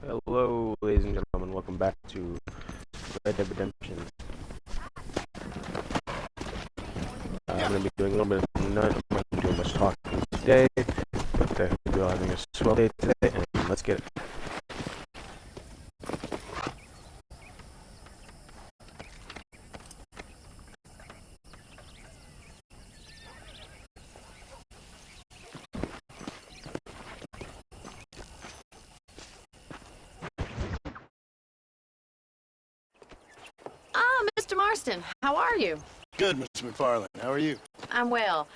Hello, ladies and gentlemen. Welcome back to Red Dead Redemption. I'm going to be doing a little bit of none. I'm not going to be doing much talking today, but I hope you're all having a swell day today, and let's get it. Ah, Mr. Marston, how are you? Good, Mr. McFarland. How are you? I'm well.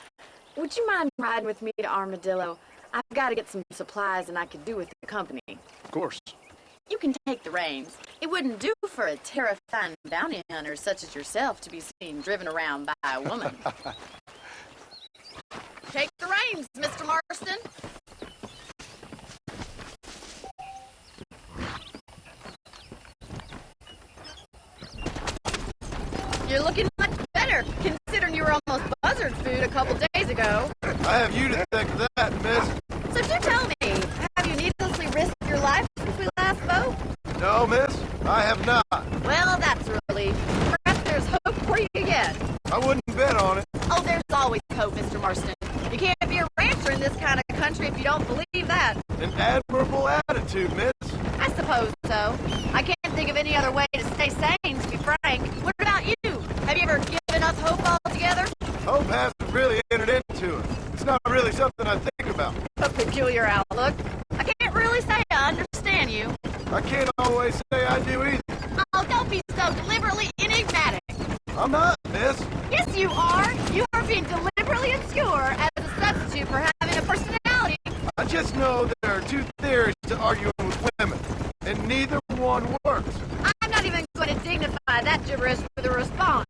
Would you mind riding with me to Armadillo? I've got to get some supplies and I could do with the company. Of course. You can take the reins. It wouldn't do for a terrifying bounty hunter such as yourself to be seen driven around by a woman. Take the reins, Mr. Marston. You're looking much better, considering you were almost buzzard food a couple days ago. I have you to thank for that, miss. So do tell me, have you needlessly risked your life since we last spoke? No, miss, I have not. Well, that's a relief. Perhaps there's hope for you yet. I wouldn't bet on it. Oh, there's always hope, Mr. Marston. You can't be a rancher in this kind of country if you don't believe that. An admirable attitude, miss. I suppose so. I can't think of any other way to stay sane, to be frank. What about you? Have you ever given up hope altogether? Hope hasn't really entered into it. It's not really something I think about. A peculiar outlook. I can't really say I understand you. I can't always say I do either. Oh, don't be so deliberately enigmatic. I'm not, miss. Yes, you are. You are being deliberately obscure as a substitute for having a personality. I just know there are two theories to arguing with women, and neither one works. I'm not even going to dignify that gibberish with a response.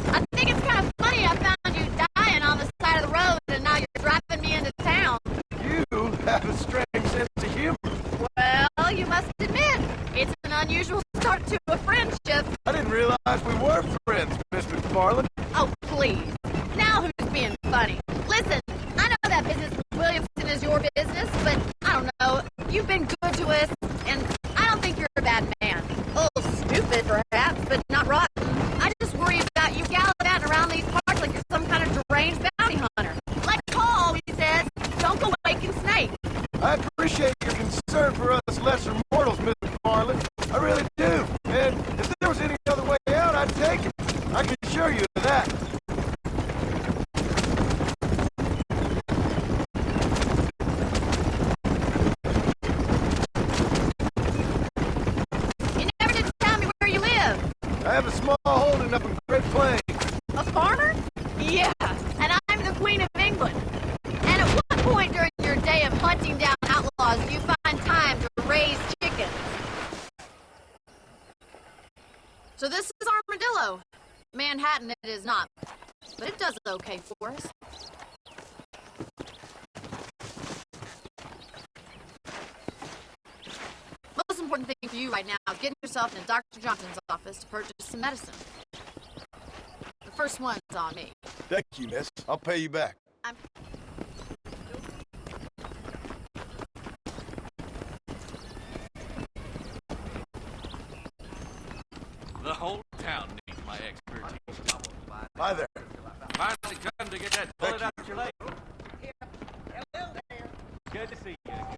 I think it's kind of funny I found you dying on the side of the road and now you're driving me into town. You have a strange sense of humor. Well, you must admit, it's an unusual start to a friendship. I didn't realize we were friends, Miss McFarland. Oh, please. Now who's being funny? Listen, I know that business with Williamson is your business, but I don't know. You've been good to us, and I don't think you're a bad man. A little stupid, perhaps, but not rotten. I just worry about you gallivanting around these parts like you're some kind of deranged bounty hunter. Like Paul always says, don't go waking snake. I appreciate your concern for us lesser mortals, Miss McFarland. I really do. And if there was any other way out, I'd take it. I can assure you of that. You never did tell me where you live. I have a small holding up in Great Plains. A farmer? Yeah, and I'm the Queen of England. And at what point during your day of hunting down outlaws do you find time to raise chickens? So this is Armadillo. Manhattan it is not, but it does okay for us. Most important thing for you right now is getting yourself into Dr. Johnson's office to purchase some medicine. The first one's on me. Thank you, miss. I'll pay you back. I'm... The whole town needs my expertise. Hi there. Finally come to get that bullet out your leg. Good to see you again.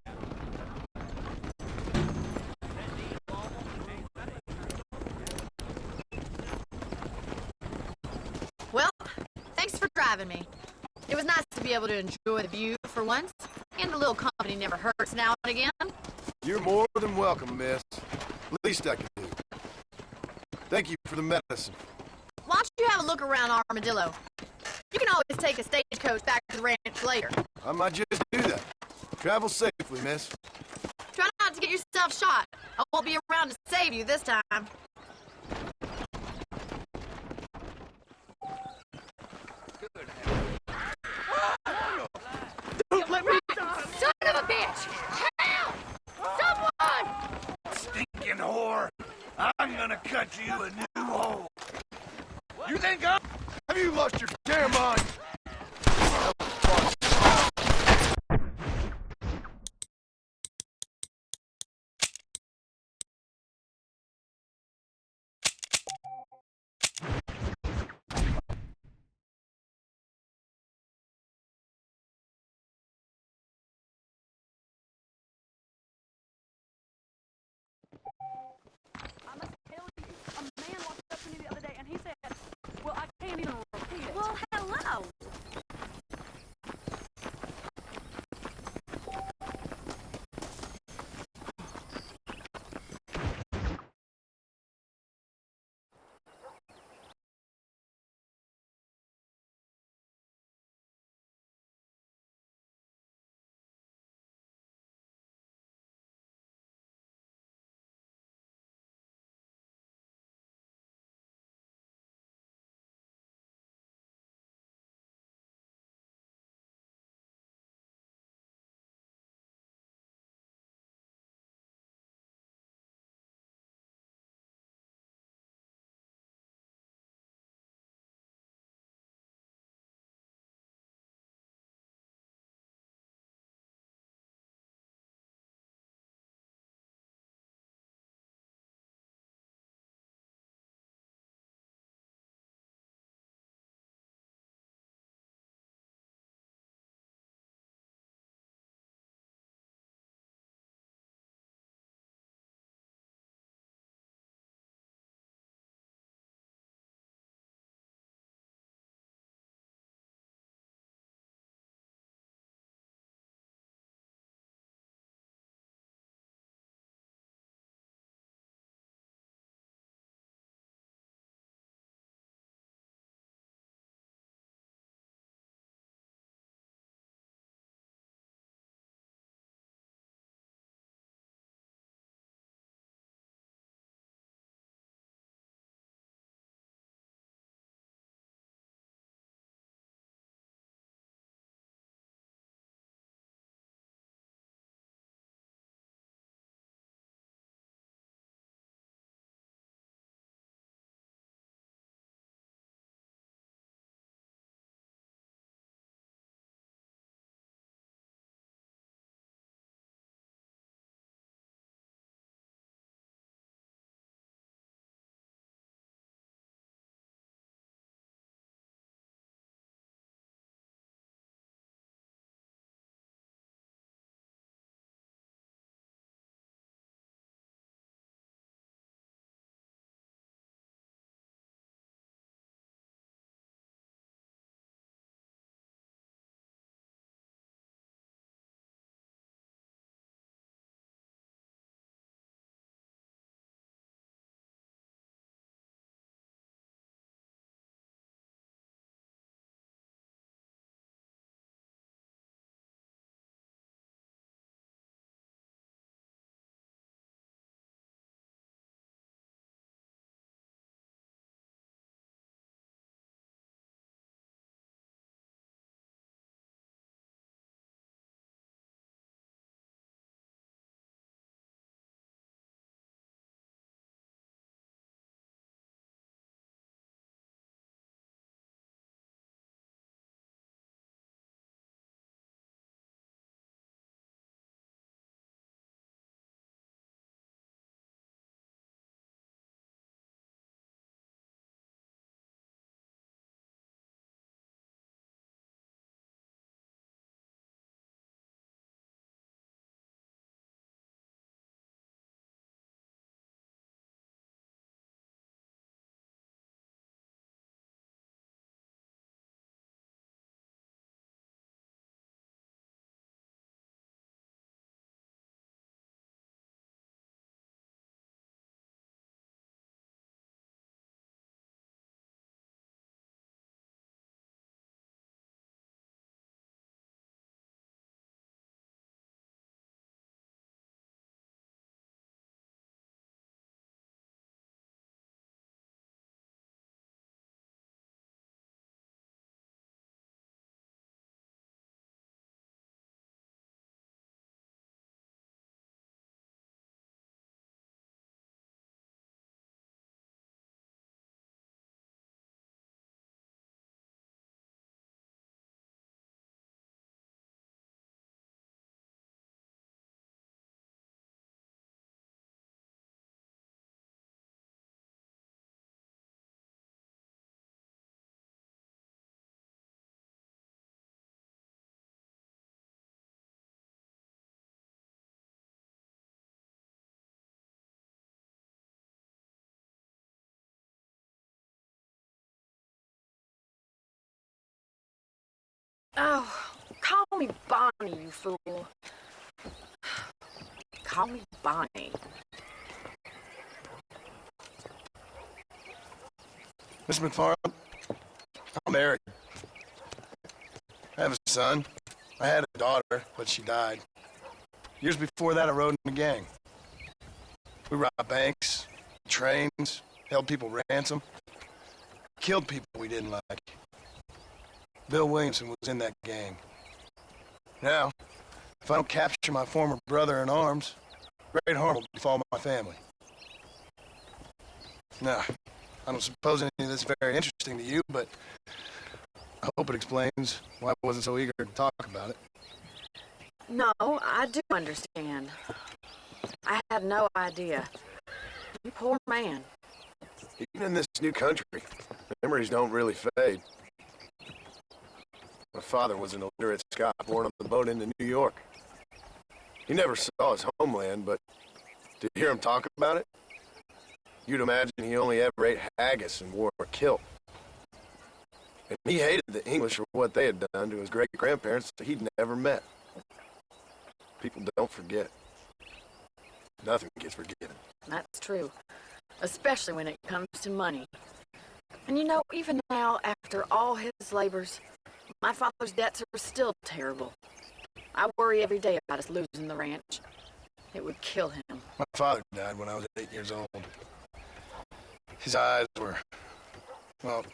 Well, thanks for driving me. It was nice to be able to enjoy the view for once, and a little company never hurts now and again. You're more than welcome, miss. Least I can do. Thank you for the medicine. Why don't you have a look around Armadillo? You can always take a stagecoach back to the ranch later. I might just do that. Travel safely, miss. Try not to get yourself shot. I won't be around to save you this time. Don't let me... Son of a bitch! Help! Someone! Stinking whore! I'm gonna cut you a new hole. You you lost your damn mind? I must tell you, a man walked up to me the other day and he said, well, I can't even repeat it. Well, hello. Oh, call me Bonnie, you fool. Call me Bonnie. Miss McFarland, I'm married. I have a son. I had a daughter, but she died. Years before that, I rode in a gang. We robbed banks, trains, held people ransom, killed people we didn't like. Bill Williamson was in that gang. Now, if I don't capture my former brother in arms, great harm will befall my family. Now, I don't suppose any of this is very interesting to you, but I hope it explains why I wasn't so eager to talk about it. No, I do understand. I had no idea. You poor man. Even in this new country, memories don't really fade. My father was an illiterate Scot born on the boat into New York. He never saw his homeland, but to hear him talk about it, you'd imagine he only ever ate haggis and wore a kilt. And he hated the English for what they had done to his great-grandparents that he'd never met. People don't forget. Nothing gets forgiven. That's true. Especially when it comes to money. And you know, even now, after all his labors, my father's debts are still terrible. I worry every day about us losing the ranch. It would kill him. My father died when I was 8 years old. His eyes were, well,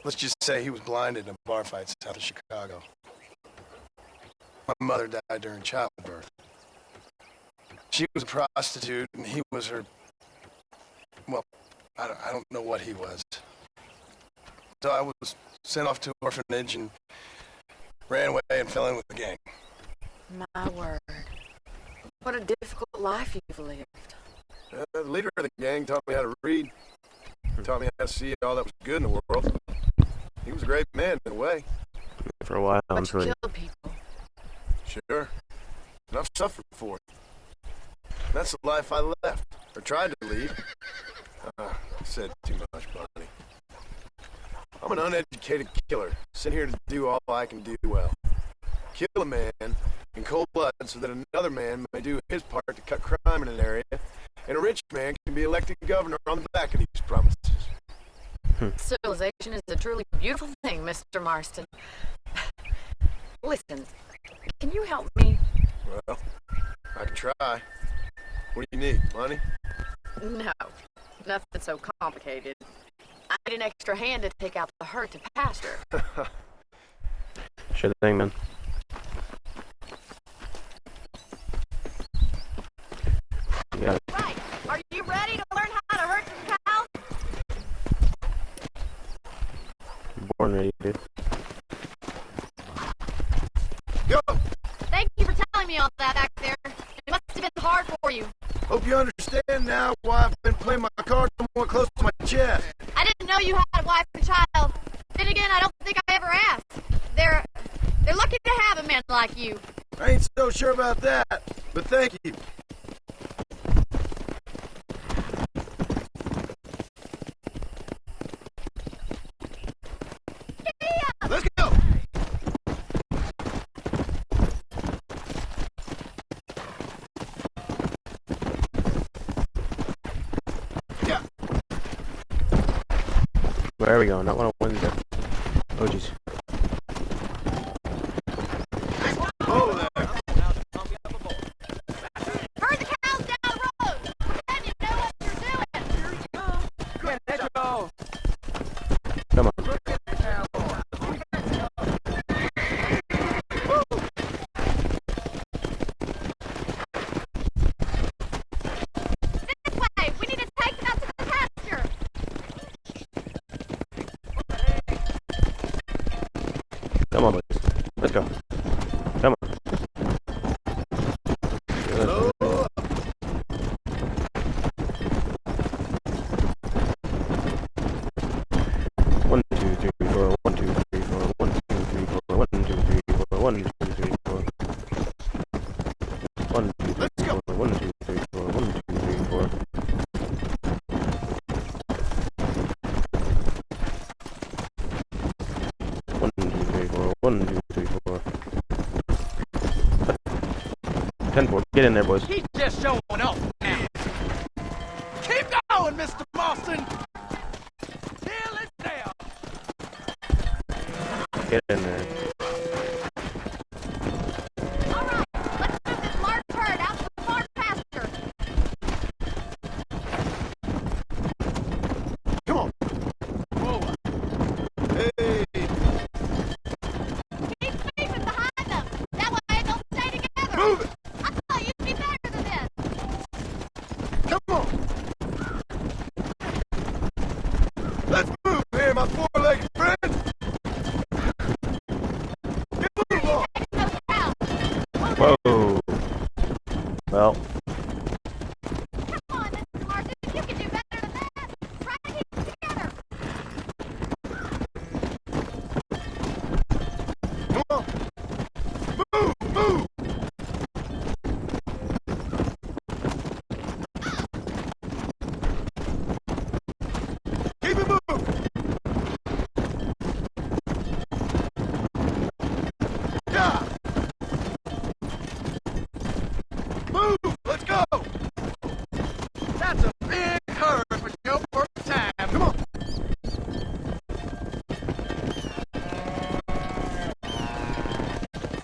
let's just say he was blinded in a bar fight south of Chicago. My mother died during childbirth. She was a prostitute, and he was her, well, I don't know what he was. So I was sent off to an orphanage and ran away and fell in with the gang. My word. What a difficult life you've lived. The leader of the gang taught me how to read. Taught me how to see all that was good in the world. He was a great man in a way. For a while, But until you he killed people. Sure. And I've suffered for it. That's the life I left, or tried to lead. I said too much, Bonnie. I'm an uneducated killer, sent here to do all I can do well. Kill a man in cold blood so that another man may do his part to cut crime in an area, and a rich man can be elected governor on the back of these promises. Civilization is a truly beautiful thing, Mr. Marston. Listen, can you help me? Well, I can try. What do you need, money? No, nothing so complicated. I need an extra hand to take out the herd to pasture. sure thing, man. You got it. Right. Are you ready to learn how to herd some cows? Born ready, dude. Go! Thank you for telling me all that back there. It must have been hard for you. Hope you understand now why I've been playing my cards more close to my chest. I didn't know you had a wife and child. Then again, I don't think I ever asked. They're lucky to have a man like you. I ain't so sure about that, but thank you. Let's go! Yeah. Where are we going? Not 101 yet. Oh, jeez. Oh, there. Herd the cows down the road. Then you know what you're doing. Come on. This way. We need to take them out to the pasture. Come on, boys. Let's go. Come on. Slow up. One, two, three, four. 1, 2, 3, 4. 1, 2, 3, 4. 1, 2, 3, 4. 1, 2, 3, 4. 1, 2, 3, Let's go. 4. 1, 2, 3, 4. 1, 2, 3, 4. 1, 2, 3, 4. 1, 2, 10-4. Get in there, boys. He's just showing off now. Keep going, Mr. Marston. Till it's down. Get in there. All right, let's move this large herd out to the farm pasture. Come on. Forward. Hey. Keep spacing behind them. That way they'll stay together. Move it. I thought you'd be better than this. Come on. Let's move here, my four-legged friend. Get move on. Taking those cows. Whoa. Well, Come on, Mr. Marston. You can do better than that. Try to keep it together. Come on. Move, move. Keep it moving. Yeah. Move. Let's go. That's a big herd for your first time. Come on.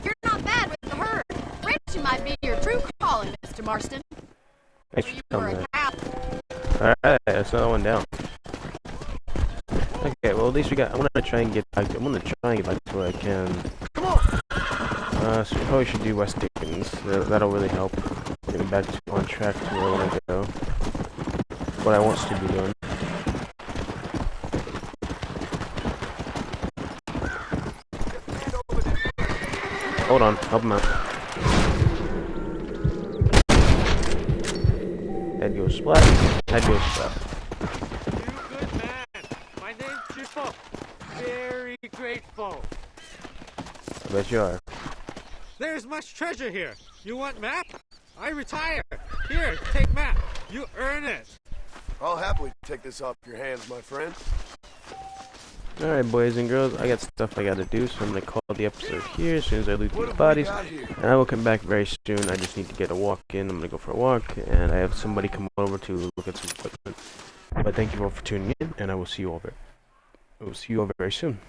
You're not bad with the herd. Ranching might be your true calling, Mr. Marston. thanks You for were telling a me cow. that. Alright, that's another one down. Okay, well at least we got. I'm gonna try and get back to where I can. Come on. So we probably should do West Dickens. That'll really help getting back on track to where I want to go. What I want to be doing. Hold on, help him out. Head goes splat. Head goes splat. You good man. My name's Chifo. Very grateful. I bet you are. There's much treasure here. You want map? I retire. Here, take map. You earn it. I'll happily take this off your hands, my friend. Alright, boys and girls, I got stuff I gotta do, so I'm gonna call the episode here as soon as I loot What these have we bodies. got here? And I will come back very soon. I just need to get a walk in. I'm gonna go for a walk, and I have somebody come over to look at some equipment. But thank you all for tuning in, and I will see you all very soon.